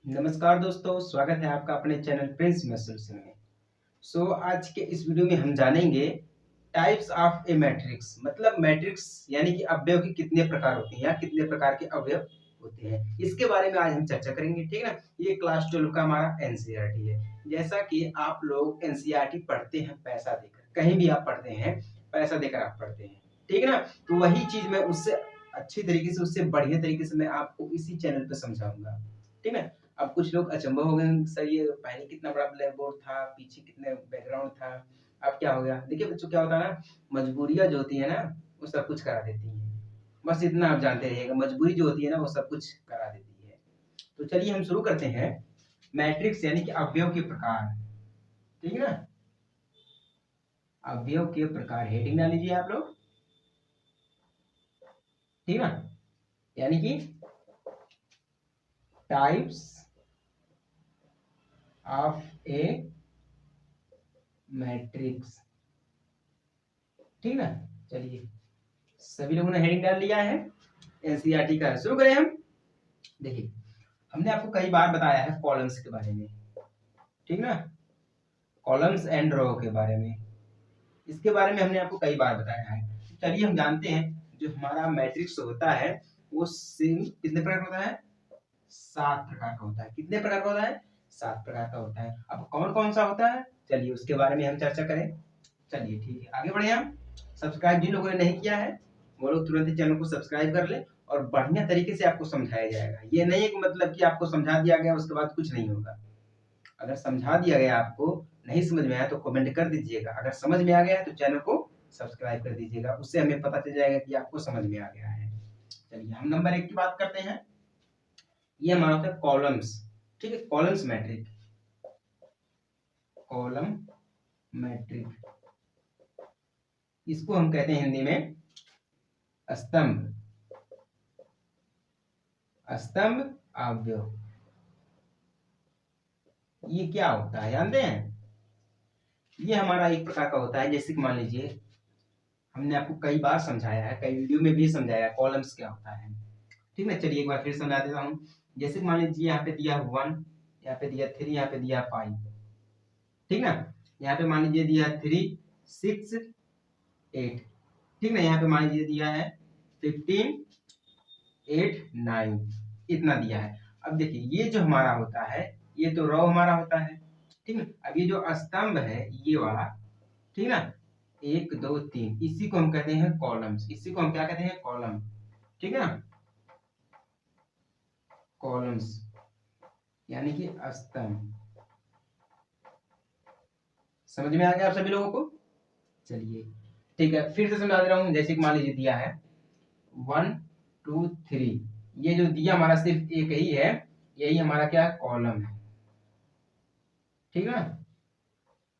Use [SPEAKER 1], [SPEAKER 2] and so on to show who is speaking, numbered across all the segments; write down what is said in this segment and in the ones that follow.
[SPEAKER 1] नमस्कार दोस्तों, स्वागत है आपका अपने चैनल प्रिंस मैथमेटिक्स में। आज के इस वीडियो में हम जानेंगे टाइप्स ऑफ ए मैट्रिक्स, मतलब मैट्रिक्स यानी कि अवयव के कितने प्रकार होते हैं या कितने प्रकार के अवयव होते हैं, इसके बारे में आज हम चर्चा करेंगे। ठीक है ना। ये क्लास 12 का हमारा एनसीईआरटी है। जैसा कि आप लोग एनसीईआरटी पढ़ते हैं पैसा देकर, कहीं भी आप पढ़ते हैं पैसा देकर आप पढ़ते हैं, ठीक है ना। तो वही चीज मैं उससे अच्छी तरीके से, उससे बढ़िया तरीके से मैं आपको इसी चैनल पे समझाऊंगा। ठीक है। अब कुछ लोग अचंभव हो गए, सर ये पहले कितना बड़ा ब्लैक बोर्ड था, पीछे कितने बैकग्राउंड था, अब क्या हो गया। देखिए बच्चों, क्या होता है ना, मजबूरियां जो होती है ना वो सब कुछ करा देती हैं। बस इतना आप जानते रहिएगा, मजबूरी जो होती है ना वो सब कुछ करा देती है। तो चलिए हम शुरू करते हैं। मैट्रिक्स यानी कि अवयव के प्रकार, ठीक है ना। अवयव के प्रकार हेडिंग डाल लीजिए आप लोग, ठीक है ना। यानी कि टाइप्स ऑफ ए मैट्रिक्स, ठीक ना। चलिए, सभी लोगों ने हेडिंग डाल लिया है, एनसीईआरटी का। शुरू करें हम। देखिए, हमने आपको कई बार बताया है कॉलम्स के बारे में, ठीक ना, कॉलम्स एंड रो के बारे में, इसके बारे में हमने आपको कई बार बताया है। चलिए हम जानते हैं, जो हमारा मैट्रिक्स होता है वो सेम कितने प्रकार का होता है, 7 प्रकार का होता है। कितने प्रकार का होता है, 7 प्रकार का होता है। अब कौन कौन सा होता है, चलिए उसके बारे में हम चर्चा करें। चलिए ठीक है, आगे बढ़े हम। सब्सक्राइब जिन लोगों ने नहीं किया है वो लोग तुरंत ही चैनल को सब्सक्राइब कर ले, और बढ़िया तरीके से आपको समझाया जाएगा। ये नहीं है कि मतलब कि आपको समझा दिया गया उसके बाद कुछ नहीं होगा। अगर समझा दिया गया, आपको नहीं समझ में आया तो कमेंट कर दीजिएगा, अगर समझ में आ गया तो चैनल को सब्सक्राइब कर दीजिएगा, उससे हमें पता चल जाएगा कि आपको समझ में आ गया है। चलिए हम नंबर 1 की बात करते हैं। ये हमारा होता है कॉलम्स, ठीक है, कॉलम्स मैट्रिक, कॉलम मैट्रिक, इसको हम कहते हैं हिंदी में स्तंभ, स्तंभ अवयव। ये क्या होता है जानते हैं, ये हमारा एक प्रकार का होता है। जैसे कि मान लीजिए, हमने आपको कई बार समझाया है, कई वीडियो में भी समझाया है कॉलम्स क्या होता है, ठीक है। चलिए एक बार फिर समझा देता हूँ। जैसे कि मान लीजिए, यहाँ पे दिया 1, यहाँ पे दिया 3, यहाँ पे दिया 5, ठीक ना। यहाँ पे मान लीजिए दिया 3, 6, 8, ठीक ना। यहाँ पे मान लीजिए दिया है 15, 8, 9, इतना दिया है। अब देखिए, ये जो हमारा होता है ये तो रो हमारा होता है, ठीक है। अब ये जो स्तंभ है ये वाला, ठीक ना, 1 2 3, इसी को हम कहते हैं कॉलम्स, इसी को हम क्या कहते हैं, कॉलम, ठीक है ना, कॉलम्स यानी कि स्तंभ। समझ में आ गया आप सभी लोगों को। चलिए ठीक है, फिर से समझा दे रहा हूं। जैसे कि मान लीजिए दिया है 1 2 3, ये जो दिया हमारा सिर्फ एक ही है, यही हमारा क्या कॉलम है, ठीक है ना,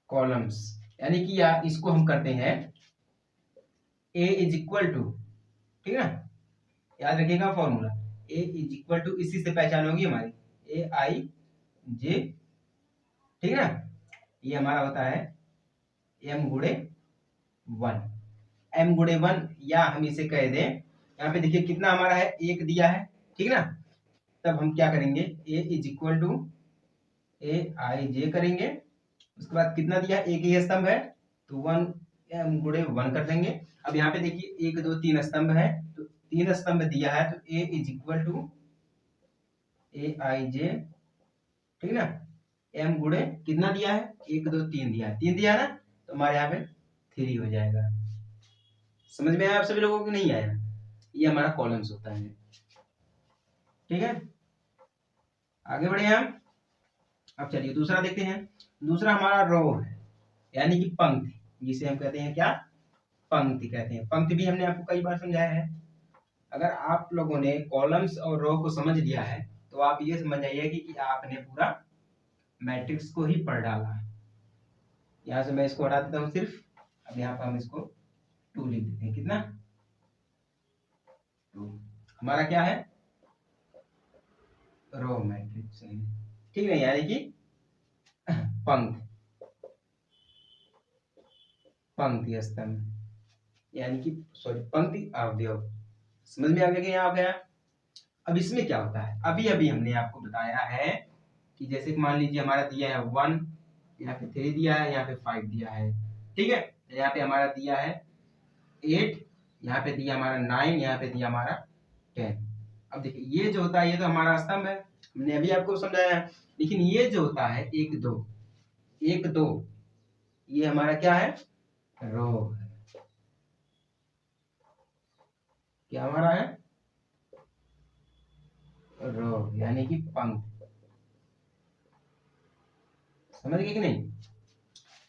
[SPEAKER 1] कॉलम्स। यानी कि यार इसको हम करते हैं ए इज इक्वल टू, ठीक है ना, याद रखिएगा formula, a is equal to, इसी से पहचान होगी हमारी, ए आई जे, ठीक है ना। ये हमारा होता है एम गुणे 1, एम गुणे 1, या हम इसे कह दें, यहाँ पे देखिए कितना हमारा है, एक दिया है, ठीक है ना। तब हम क्या करेंगे, ए इज इक्वल टू ए आई जे करेंगे। उसके बाद कितना दिया, एक ही स्तंभ है तो 1 एम गुणे 1 कर देंगे। अब यहाँ पे देखिए 1 2 3 स्तंभ है, तो 3 स्तंभ दिया है तो ए इज इक्वल टू ए आई जे, ठीक है ना, एम गुणे कितना दिया है, 1 2 3 दिया है, 3 दिया है ना, तो हमारे यहाँ पे 3 हो जाएगा। समझ में आया आप सभी लोगों को, नहीं आया। ये हमारा कॉलम्स होता है, ठीक है। आगे बढ़े हम। अब चलिए दूसरा देखते हैं। दूसरा हमारा रो है, यानी कि पंक्ति, जिसे हम कहते हैं क्या, पंक्ति कहते हैं। पंक्ति भी हमने आपको कई बार समझाया है। अगर आप लोगों ने कॉलम्स और रो को समझ लिया है तो आप ये समझ जाइए कि आपने पूरा मैट्रिक्स को ही पढ़ डाला है। यहाँ से मैं इसको हटा देता हूँ सिर्फ, अब यहाँ पर हम इसको 2 लिख देते हैं। कितना, 2 हमारा क्या है, रो मैट्रिक्स है, ठीक है, यानी कि पंक्ति, पंक्ति स्तंभ, यानी कि सॉरी पंक्ति अवयव। समझ में आ गया कि यहाँ आ गया। अब इसमें क्या होता है, अभी अभी हमने आपको बताया है कि जैसे कि मान लीजिए हमारा दिया है 1, यहाँ पे 3 दिया है, यहाँ पे 5 दिया है, ठीक है। यहाँ पे हमारा दिया है 8, यहाँ पे दिया हमारा 9, यहाँ पे दिया हमारा 10। अब देखिए ये जो होता है ये तो हमारा स्तंभ है, हमने अभी आपको समझाया है। लेकिन ये जो होता है 1 2 1 2, ये हमारा क्या है, रो है। क्या हमारा है, रो, यानी कि पंक्ति। समझ गए कि नहीं?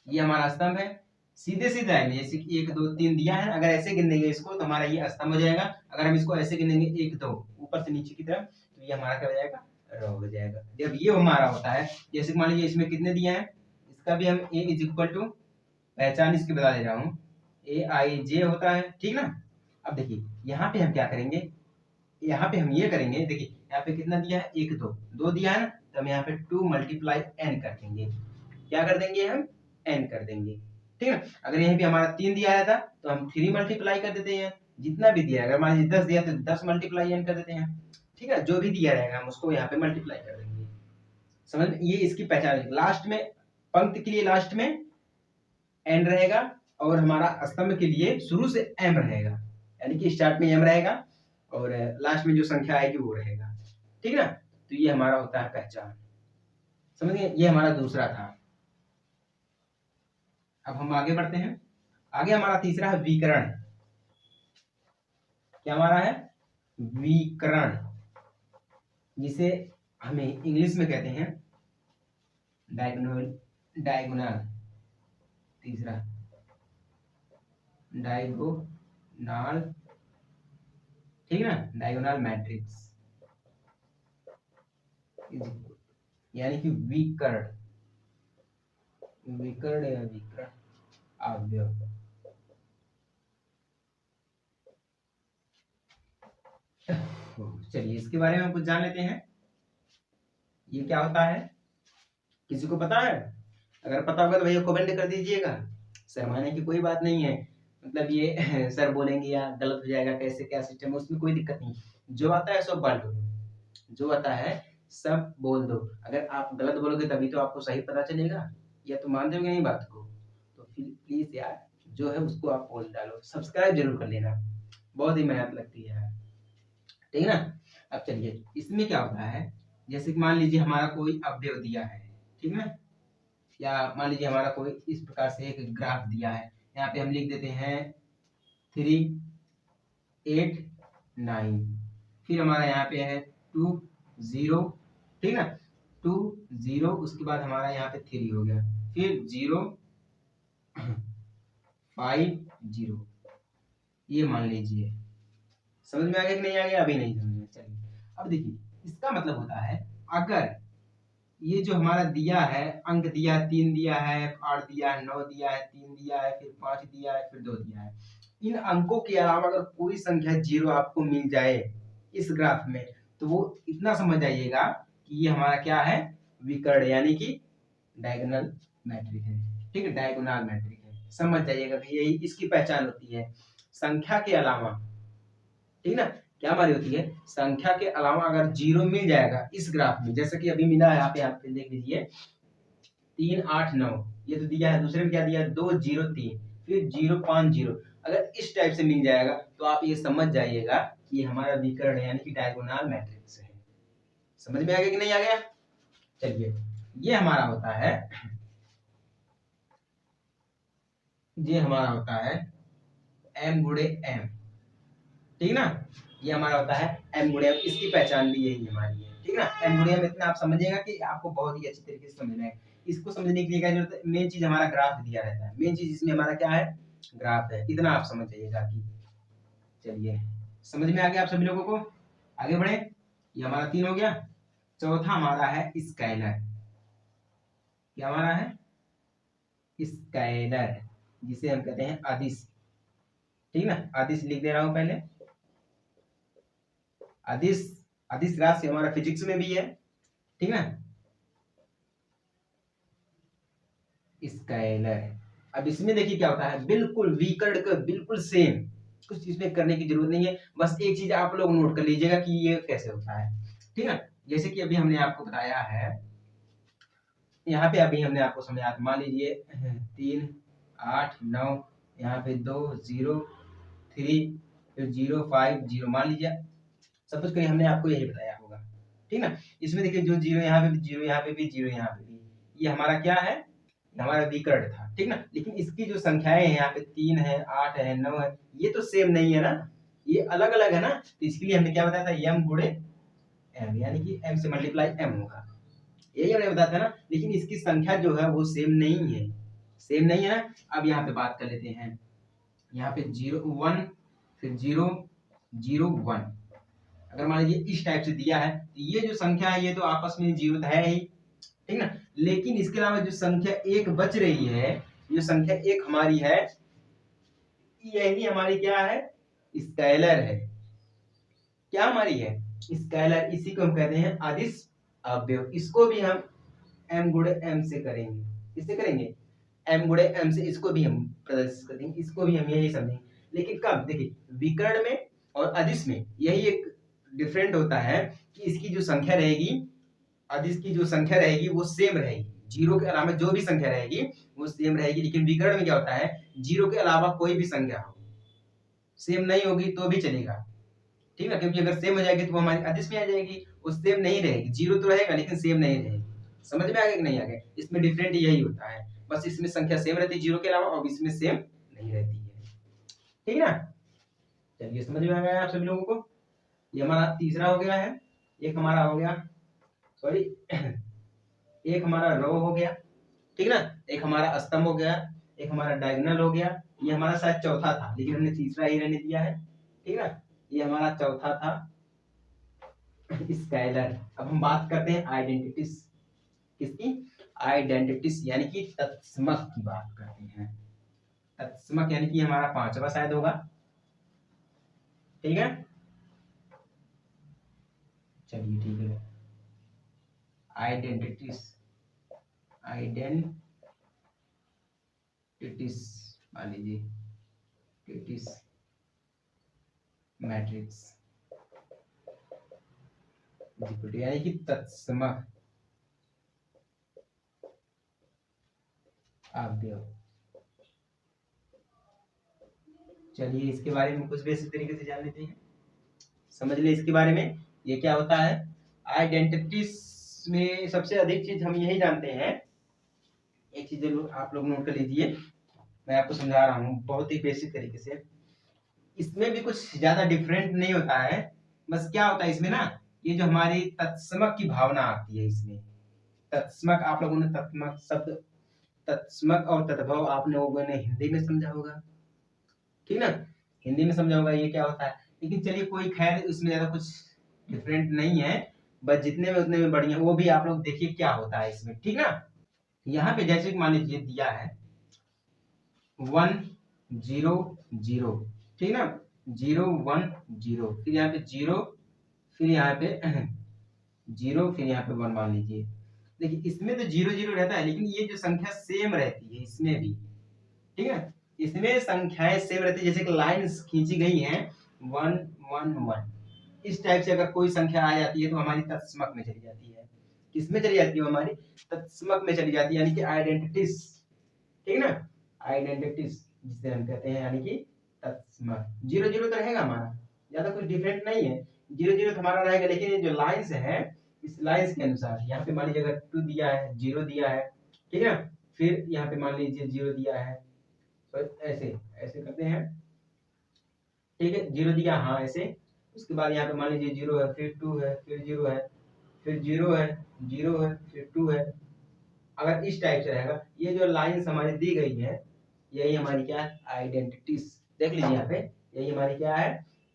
[SPEAKER 1] ये हमारा स्तंभ है, सीधे सीधे आएंगे, जैसे कि 1 2 3 दिया है, अगर ऐसे गिनेंगे इसको तो हमारा ये स्तंभ हो जाएगा। अगर हम इसको ऐसे गिनेंगे 1 2 ऊपर से नीचे की तरफ, तो ये हमारा क्या हो जाएगा, रो हो जाएगा। जब ये हमारा होता है, जैसे मान लीजिए इसमें कितने दिए हैं, इसका भी हम a इज इक्वल टू, पहचान इसकी बता दे रहा हूँ, AIJ होता है, ठीक ना। अब देखिए यहाँ पे हम क्या करेंगे, यहाँ पे हम ये करेंगे, देखिए यहाँ पे कितना दिया है, 1 2 2 दिया है ना, तो हम यहाँ पे 2 मल्टीप्लाई n कर देंगे। क्या कर देंगे, हम n कर देंगे, ठीक है। अगर यहीं पे हमारा 3 दिया था तो हम 3 मल्टीप्लाई कर देते हैं, जितना भी दिया है। अगर मान लीजिए 10 दिया तो 10 मल्टीप्लाई n कर देते हैं, ठीक है। जो भी दिया रहेगा हम उसको यहाँ पे मल्टीप्लाई कर देंगे। समझ में, ये इसकी पहचान है। लास्ट में पंक्ति के लिए लास्ट में n रहेगा, और हमारा स्तंभ के लिए शुरू से m रहेगा, यानी कि स्टार्ट में m रहेगा और लास्ट में जो संख्या आएगी वो रहेगा, ठीक ना। तो ये हमारा होता है पहचान। समझ गए, ये हमारा दूसरा था। अब हम आगे बढ़ते हैं। आगे हमारा तीसरा है विकर्ण। क्या हमारा है, विकर्ण, जिसे हमें इंग्लिश में कहते हैं डायगोनल। डायगोनल, तीसरा डायगोनल, ठीक है ना, डायगोनल मैट्रिक्स, यानी कि विकर्ण, विकर्ण या विकर्ण अवयव। चलिए इसके बारे में हम कुछ जान लेते हैं, ये क्या होता है, किसी को पता है? अगर पता होगा तो भैया कमेंट कर दीजिएगा, शर्माने की कोई बात नहीं है। मतलब ये सर बोलेंगे या गलत हो जाएगा, कैसे क्या सिस्टम है, उसमें कोई दिक्कत नहीं। जो आता है सब बोल दो, जो आता है सब बोल दो। अगर आप गलत बोलोगे तभी तो आपको सही पता चलेगा, या तो मान दोगे नहीं बात को, तो फिर प्लीज यार जो है उसको आप बोल डालो। सब्सक्राइब जरूर कर लेना, बहुत ही मेहनत लगती है यार, ठीक है ना। अब चलिए इसमें क्या होता है, जैसे कि मान लीजिए हमारा कोई अवयव दिया है, ठीक है, या मान लीजिए हमारा कोई इस प्रकार से एक ग्राफ दिया है। यहाँ पे हम लिख देते हैं 3 8 9, फिर हमारा यहाँ पे है 2 0, ठीक ना, 2 0, उसके बाद हमारा यहाँ पे 3 हो गया, फिर 0 5 0, ये मान लीजिए। समझ में आ गया कि नहीं आ गया? अभी नहीं समझ में। चलिए अब देखिए इसका मतलब होता है, अगर ये जो हमारा दिया है, अंक दिया है, 3 दिया है, 8 दिया है, 9 दिया है, 3 दिया है, फिर 5 दिया है, फिर 2 दिया है, इन अंकों के अलावा अगर कोई संख्या 0 आपको मिल जाए इस ग्राफ में, तो वो इतना समझ जाइएगा कि ये हमारा क्या है, विकर्ण, यानी कि डायगोनल मैट्रिक है, ठीक है, डायगोनल मैट्रिक है। समझ जाइएगा कि यही इसकी पहचान होती है, संख्या के अलावा, ठीक ना। क्या हमारी होती है, संख्या के अलावा अगर 0 मिल जाएगा इस ग्राफ में, जैसे कि अभी मिला है, आप देख लीजिए 3 8 9, ये तो दिया है। दूसरे में क्या दिया है, 2 0 3, फिर 0 5 0। अगर इस टाइप से मिल जाएगा तो आप ये समझ जाइएगा कि हमारा विकर्ण है, यानी कि डायगोनल मैट्रिक्स है। समझ में आ गया कि नहीं आ गया? चलिए ये हमारा होता है, ये हमारा होता है m गुणे m, ठीक ना। ये हमारा होता है m गुणे m, इसकी पहचान भी यही हमारी है, ठीक ना। m गुणे m इतना आप समझिएगा कि आपको बहुत ही अच्छी तरीके से समझना है। इसको समझने के लिए क्या जरूरत है, मेन चीज हमारा ग्राफ दिया रहता है, मेन चीज इसमें हमारा क्या है, ग्राफ है, इतना आप समझ जाइएगा कि। चलिए समझ में आ गया आप सभी लोगों को? आगे बढ़े, ये हमारा 3 हो गया। चौथा हमारा है स्केलर। क्या हमारा है, स्केलर, जिसे हम कहते हैं अदिश, ठीक ना। अदिश लिख दे रहा हूं पहले, अदिश, अदिश राशि हमारा फिजिक्स में भी है, ठीक ना, स्केलर। अब इसमें देखिए क्या होता है, बिल्कुल विकर्ण का बिल्कुल सेम, कुछ इसमें करने की जरूरत नहीं है। बस एक चीज आप लोग नोट कर लीजिएगा कि ये कैसे होता है, ठीक है। जैसे कि अभी हमने आपको बताया है यहाँ पे अभी हमने आपको समझाया, मान लीजिए 3 8 9, यहाँ पे 2 0 3, फिर 0 5 0, मान लीजिए सपोज करिए हमने आपको यही बताया होगा, ठीक ना। इसमें देखिए जो 0 यहाँ पे भी 0, यहाँ पे भी 0, यहाँ पे भी, ये हमारा क्या है, हमारा विकर्ण था, ठीक ना। लेकिन इसकी जो संख्याएं हैं यहाँ पे 3 है, 8 है, 9 है, ये तो सेम नहीं है ना, ये अलग अलग है ना। तो इसके लिए हमने क्या बताया था, m गुणे m, यानी कि m से मल्टीप्लाई m होगा, यही हमने बताया था ना। लेकिन इसकी संख्या जो है वो सेम नहीं है, सेम नहीं है ना। अब यहाँ पे बात कर लेते हैं, यहाँ पे 0 1, फिर 0 0 1, अगर मान लीजिए इस टाइप से दिया है, तो ये जो संख्या है ये तो आपस में जीरो तो है ही, ठीक ना। लेकिन इसके अलावा जो संख्या एक बच रही है, जो संख्या एक हमारी है, यही हमारी क्या है, स्केलर है। क्या हमारी है, स्केलर। इसी को हम कहते हैं अदिश अवयव। इसको भी हम m गुणे m से करेंगे, किससे करेंगे, m गुणे m से, इसको भी हम प्रदर्शित करेंगे, इसको भी हम यही समझेंगे। लेकिन कब, देखिए विकर्ण में और अदिश में यही एक डिफरेंट होता है कि इसकी जो संख्या रहेगी, अदिश की जो संख्या रहेगी वो सेम रहेगी, जीरो के अलावा जो भी संख्या रहेगी वो सेम रहेगी। लेकिन विकर्ण में क्या होता है, जीरो के अलावा कोई भी संख्या हो सेम नहीं होगी तो भी चलेगा, ठीक है। क्योंकि अगर सेम हो जाएगी तो वो हमारी अदिश में आ जाएगी, वो सेम नहीं रहेगी, जीरो तो रहेगा लेकिन सेम नहीं रहेगी। समझ में आ गया कि नहीं आ गया, इसमें डिफरेंट यही होता है, बस इसमें संख्या सेम रहती है जीरो के अलावा, और इसमें सेम नहीं रहती है, ठीक है ना। चलिए समझ में आ गया आप सभी लोगों को। ये हमारा तीसरा हो गया है, एक हमारा हो गया, सॉरी एक हमारा रो हो गया, ठीक ना, एक हमारा स्तंभ हो गया, एक हमारा डायगोनल हो गया। ये हमारा शायद चौथा था, लेकिन हमने तीसरा ही रहने दिया है, ठीक ना। ये हमारा चौथा था स्केलर। अब हम बात करते हैं आइडेंटिटीज, किसकी, आइडेंटिटीज यानी कि तत्समक की बात करते हैं। तत्समक यानी कि हमारा पांचवा शायद होगा, ठीक है। चलिए ठीक है, आइडेंटिटीज, आइडेंटिटीज मान लीजिए, टिटीज मैट्रिक्स यानी कि तत्समक अवयव। चलिए इसके बारे में कुछ बेसिक तरीके से जान लेते हैं, समझ ले इसके बारे में, ये क्या होता है। आइडेंटिटीज में सबसे अधिक चीज हम यही जानते हैं, एक चीज जरूर आप लोग नोट कर लीजिए, मैं आपको समझा रहा हूँ बहुत ही बेसिक तरीके से। इसमें भी कुछ ज्यादा डिफरेंट नहीं होता है, बस क्या होता है इसमें ना, ये जो हमारी तत्समक की भावना आती है इसमें। तत्समक, आप लोगों ने तत्समक शब्द, तत्समक और तद्भव आप लोगों ने हिंदी में समझा होगा, ठीक ना, हिंदी में समझा होगा ये क्या होता है। लेकिन चलिए कोई खैर, इसमें ज्यादा कुछ डिफरेंट नहीं है, बस जितने में उतने में बढ़िया, वो भी आप लोग देखिए क्या होता है इसमें, ठीक ना। यहाँ पे जैसे मान लीजिए दिया है 1 0 0, ठीक ना, 0 1 0, फिर यहाँ पे 0, फिर यहाँ पे 0, फिर यहाँ पे 1 मान लीजिए। देखिए इसमें तो 0 0 रहता है, लेकिन ये जो संख्या सेम रहती है इसमें भी, ठीक है। इसमें संख्याएं सेम रहती है, जैसे कि लाइंस खींची गई हैं 1 1 1, इस टाइप से अगर कोई संख्या आ जाती है तो हमारी तत्समक में चली जाती है, किसमें चली जाती है, हमारी तत्समक में चली जाती है, यानी कि आइडेंटिटीज, ठीक ना, आइडेंटिटीज जिसे हम कहते हैं, यानी कि तत्समक। 0 0 तो रहेगा हमारा, ज्यादा कुछ डिफरेंट नहीं है, 0 0 तो हमारा रहेगा, लेकिन ये जो लाइंस है इस लाइंस के अनुसार, यहाँ पे मान लीजिए अगर 2 दिया है, 0 दिया है, ठीक है, फिर यहाँ पे मान लीजिए 0 दिया है, तो ऐसे ऐसे करते हैं, ठीक है, 0 दिया, हाँ ऐसे, उसके बाद यहाँ पे मान लीजिए 0 है, फिर 2 है, फिर 0 है, फिर 0 है, 0 है, फिर 2 है। अगर इस टाइप से रहेगा, ये जो लाइंस हमारी दी गई है, यही हमारी क्या है, आइडेंटिटीज। देख लीजिए यहाँ पे, यही हमारी क्या है,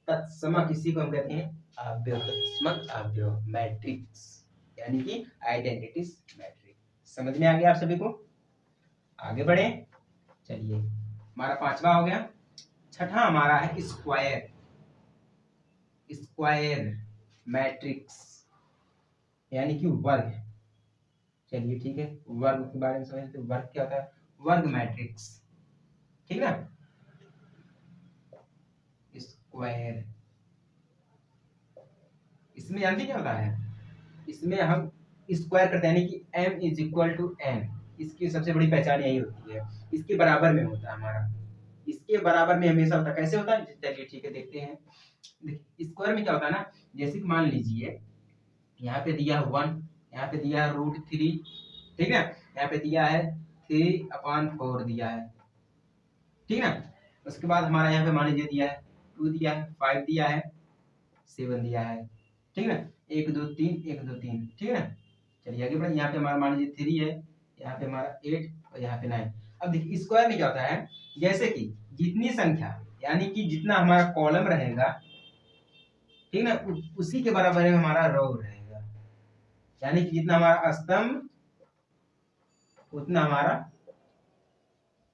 [SPEAKER 1] तत्समक, इसी को हम कहते हैं अवयव, तत्समक अवयव मैट्रिक्स, यानी कि आइडेंटिटीज मैट्रिक्स। समझ में आ गया आप सभी को, आगे बढ़े। चलिए हमारा पांचवा हो गया, छठा हमारा है स्क्वायर, स्क्वायर मैट्रिक्स यानी कि वर्ग। चलिए ठीक है, वर्ग के बारे में समझते हैं, वर्ग क्या होता है, वर्ग मैट्रिक्स, ठीक ना। स्क्वायर, इसमें जानते क्या होता है, इसमें हम स्क्वायर करते हैं, यानी कि m is equal to n। इसकी सबसे बड़ी पहचान यही होती है, इसके बराबर में होता है हमारा, इसके बराबर में हमेशा होता है। कैसे होता है, चलिए ठीक है देखते हैं। देखिए स्क्वायर में क्या होता है ना, जैसे कि मान लीजिए यहाँ पे दिया है 1, यहाँ पे दिया है √3, ठीक है, यहाँ पे दिया है 3/4 दिया है, ठीक है। उसके बाद हमारा यहाँ पे मान लीजिए दिया है 2 दिया है, 5 दिया है, 7 दिया है, ठीक है, 1 2 3 1 2 3, ठीक है। चलिए आगे बढ़े, यहाँ पे हमारा मान लीजिए 3 है, यहाँ पे हमारा 8 और यहाँ पे 9। अब देखिए स्क्वायर में क्या होता है, जैसे कि जितनी संख्या, यानी कि जितना हमारा कॉलम रहेगा, ठीक ना, उसी के बराबर में हमारा रो रहेगा, यानी कि जितना हमारा स्तंभ उतना हमारा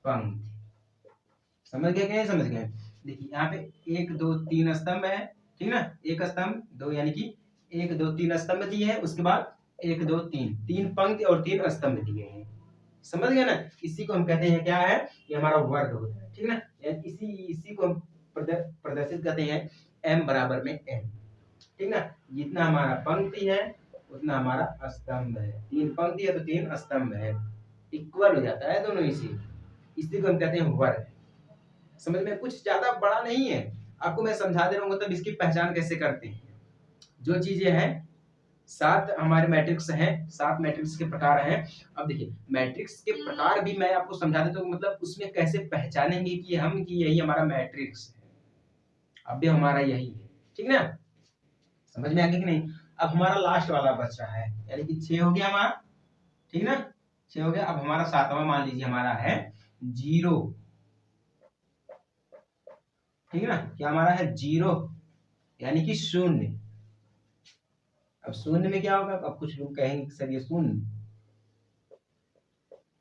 [SPEAKER 1] पंक्ति। समझ गए कि नहीं समझ गए? देखिए यहाँ पे 1 2 3 स्तंभ है, ठीक ना, एक स्तंभ 2, यानी कि 1 2 3 स्तंभ दिए हैं, उसके बाद 1 2 3 3 पंक्ति और 3 स्तंभ दिए हैं। समझ गए ना? इसी को हम कहते हैं क्या है, ये हमारा वर्ग होता है, ठीक ना। इसी को हम प्रदर्शित करते हैं m बराबर में n, ठीक ना। जितना हमारा पंक्ति है उतना हमारा स्तंभ है, 3 पंक्ति है तो 3 स्तंभ है, इक्वल हो जाता है दोनों। इसी को हम कहते हैं वर्ग। समझ में? कुछ ज्यादा बड़ा नहीं है, आपको मैं समझा दे रहा हूँ, मतलब इसकी पहचान कैसे करते हैं। जो चीजें हैं 7 हमारे मैट्रिक्स हैं, 7 मैट्रिक्स के प्रकार हैं। अब देखिए मैट्रिक्स के प्रकार भी मैं आपको समझा देता हूँ, मतलब उसमें कैसे पहचानेंगे कि यही हमारा मैट्रिक्स है, अब भी हमारा यही है, ठीक ना। समझ में आ गया कि नहीं? अब हमारा लास्ट वाला बच रहा है, यानी कि 6 हो गया हमारा, ठीक ना, 6 हो गया। अब हमारा 7वां मान लीजिए हमारा है 0, ठीक है ना। क्या हमारा है 0, यानी कि शून्य। अब शून्य में क्या होगा, अब कुछ लोग कहेंगे सर ये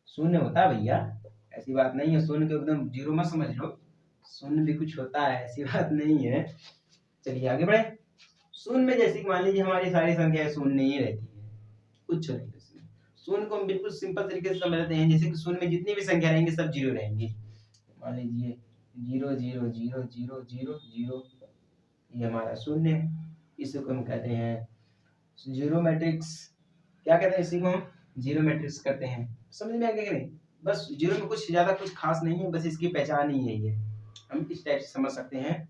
[SPEAKER 1] शून्य होता है भैया, ऐसी बात नहीं है, शून्य को एकदम 0 मत समझ लो, शून्य भी कुछ होता है, ऐसी बात नहीं है। चलिए आगे बढ़े। शून्य में जैसे कि मान लीजिए हमारी सारी संख्याएं शून्य ही रहती है, कुछ नहीं उसमें। शून्य को हम बिल्कुल सिंपल तरीके से समझ लेते हैं, जैसे कि शून्य में जितनी भी संख्या रहेंगी सब 0 रहेंगी। मान लीजिए 0 0 0 0 0 0, ये हमारा शून्य है, इसी को हम कहते हैं जीरो मैट्रिक्स। क्या कहते हैं इसी को, हम जीरो मैट्रिक्स करते हैं। समझ में आ गया कि नहीं? बस जीरो में कुछ ज्यादा कुछ खास नहीं है, बस इसकी पहचान ही यही है, हम इस टाइप से समझ सकते हैं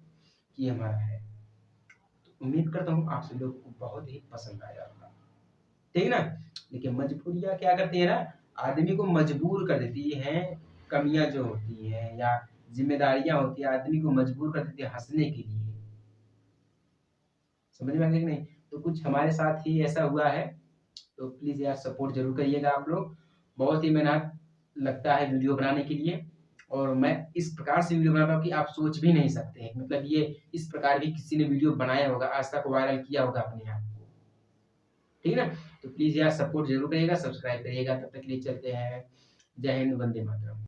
[SPEAKER 1] कि हमारा है। तो उम्मीद करता हूँ आप सभी लोग को बहुत ही पसंद आया होगा, ठीक ना। देखिए मजबूरियाँ क्या करती है ना, आदमी को मजबूर कर देती है, कमियां जो होती हैं या जिम्मेदारियां होती है, आदमी को मजबूर कर देती है हंसने के लिए। समझ में आ गया कि नहीं? तो कुछ हमारे साथ ही ऐसा हुआ है, तो प्लीज यार सपोर्ट जरूर करिएगा आप लोग। बहुत ही मेहनत लगता है वीडियो बनाने के लिए, और मैं इस प्रकार से वीडियो बनाता हूँ कि आप सोच भी नहीं सकते हैं, मतलब ये इस प्रकार भी किसी ने वीडियो बनाया होगा, आज तक वायरल किया होगा अपने आप को, ठीक है ना। तो प्लीज यार सपोर्ट जरूर करिएगा, सब्सक्राइब करिएगा। तब तक के लिए चलते हैं, जय हिंद, वंदे मातरम।